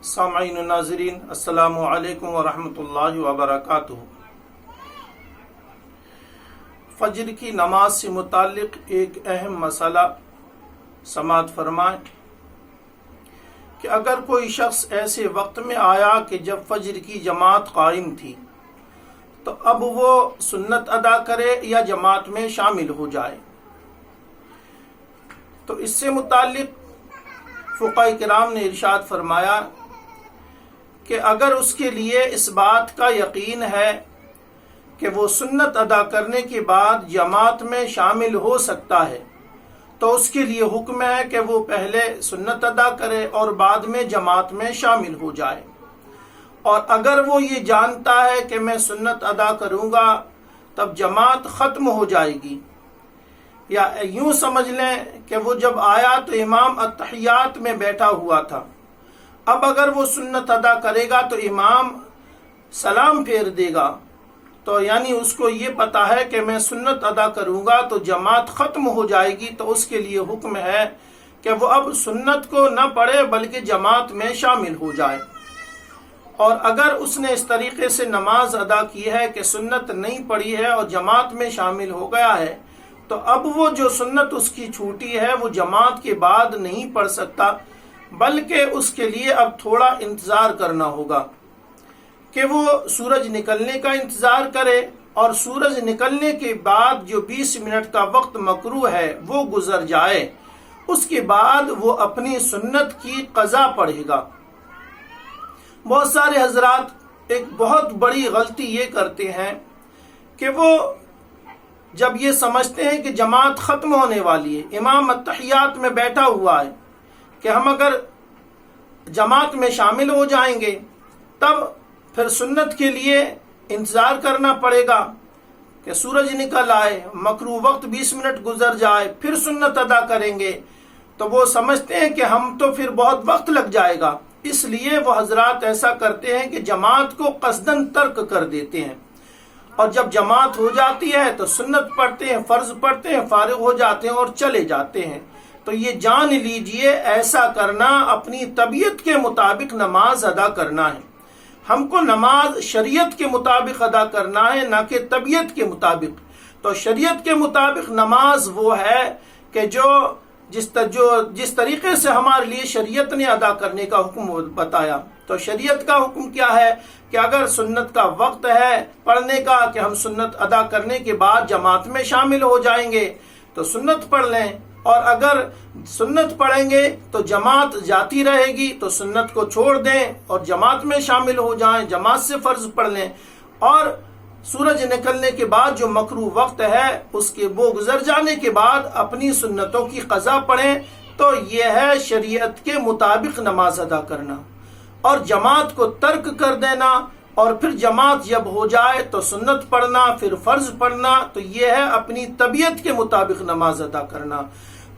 سامعین و ناظرین، السلام علیکم ورحمۃ اللہ وبرکاتہ۔ فجر کی نماز سے متعلق ایک اہم مسئلہ سماعت فرمائیں کہ اگر کوئی شخص ایسے وقت میں آیا کہ جب فجر کی جماعت قائم تھی تو اب وہ سنت ادا کرے یا جماعت میں شامل ہو جائے؟ تو اس سے متعلق فقہاء کرام نے ارشاد فرمایا کہ اگر اس کے لیے اس بات کا یقین ہے کہ وہ سنت ادا کرنے کے بعد جماعت میں شامل ہو سکتا ہے تو اس کے لیے حکم ہے کہ وہ پہلے سنت ادا کرے اور بعد میں جماعت میں شامل ہو جائے۔ اور اگر وہ یہ جانتا ہے کہ میں سنت ادا کروں گا تب جماعت ختم ہو جائے گی، یا یوں سمجھ لیں کہ وہ جب آیا تو امام التحیات میں بیٹھا ہوا تھا، اب اگر وہ سنت ادا کرے گا تو امام سلام پھیر دے گا، تو یعنی اس کو یہ پتا ہے کہ میں سنت ادا کروں گا تو جماعت ختم ہو جائے گی، تو اس کے لیے حکم ہے کہ وہ اب سنت کو نہ پڑھے بلکہ جماعت میں شامل ہو جائے۔ اور اگر اس نے اس طریقے سے نماز ادا کی ہے کہ سنت نہیں پڑھی ہے اور جماعت میں شامل ہو گیا ہے تو اب وہ جو سنت اس کی چھوٹی ہے وہ جماعت کے بعد نہیں پڑھ سکتا، بلکہ اس کے لیے اب تھوڑا انتظار کرنا ہوگا کہ وہ سورج نکلنے کا انتظار کرے، اور سورج نکلنے کے بعد جو 20 منٹ کا وقت مکروہ ہے وہ گزر جائے، اس کے بعد وہ اپنی سنت کی قضا پڑھے گا۔ بہت سارے حضرات ایک بہت بڑی غلطی یہ کرتے ہیں کہ وہ جب یہ سمجھتے ہیں کہ جماعت ختم ہونے والی ہے، امام التحیات میں بیٹھا ہوا ہے کہ ہم اگر جماعت میں شامل ہو جائیں گے تب پھر سنت کے لیے انتظار کرنا پڑے گا کہ سورج نکل آئے، مکروہ وقت 20 منٹ گزر جائے، پھر سنت ادا کریں گے، تو وہ سمجھتے ہیں کہ ہم تو پھر بہت وقت لگ جائے گا، اس لیے وہ حضرات ایسا کرتے ہیں کہ جماعت کو قصداً ترک کر دیتے ہیں، اور جب جماعت ہو جاتی ہے تو سنت پڑھتے ہیں، فرض پڑھتے ہیں، فارغ ہو جاتے ہیں اور چلے جاتے ہیں۔ تو یہ جان لیجئے ایسا کرنا اپنی طبیعت کے مطابق نماز ادا کرنا ہے۔ ہم کو نماز شریعت کے مطابق ادا کرنا ہے، نہ کہ طبیعت کے مطابق۔ تو شریعت کے مطابق نماز وہ ہے کہ جس طریقے سے ہمارے لیے شریعت نے ادا کرنے کا حکم بتایا۔ تو شریعت کا حکم کیا ہے کہ اگر سنت کا وقت ہے پڑھنے کا کہ ہم سنت ادا کرنے کے بعد جماعت میں شامل ہو جائیں گے تو سنت پڑھ لیں، اور اگر سنت پڑھیں گے تو جماعت جاتی رہے گی تو سنت کو چھوڑ دیں اور جماعت میں شامل ہو جائیں، جماعت سے فرض پڑھ لیں، اور سورج نکلنے کے بعد جو مکروہ وقت ہے اس کے وہ گزر جانے کے بعد اپنی سنتوں کی قضا پڑھیں۔ تو یہ ہے شریعت کے مطابق نماز ادا کرنا، اور جماعت کو ترک کر دینا، اور پھر جماعت جب ہو جائے تو سنت پڑھنا، پھر فرض پڑھنا، تو یہ ہے اپنی طبیعت کے مطابق نماز ادا کرنا۔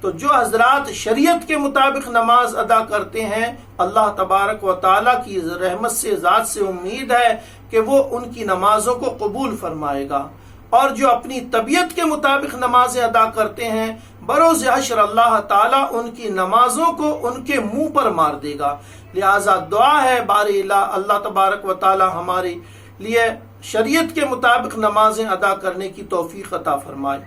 تو جو حضرات شریعت کے مطابق نماز ادا کرتے ہیں، اللہ تبارک و تعالیٰ کی رحمت سے، ذات سے امید ہے کہ وہ ان کی نمازوں کو قبول فرمائے گا، اور جو اپنی طبیعت کے مطابق نمازیں ادا کرتے ہیں بروز حشر اللہ تعالیٰ ان کی نمازوں کو ان کے منہ پر مار دے گا۔ لہٰذا دعا ہے باری اللہ تبارک و تعالیٰ ہمارے لیے شریعت کے مطابق نمازیں ادا کرنے کی توفیق عطا فرمائے۔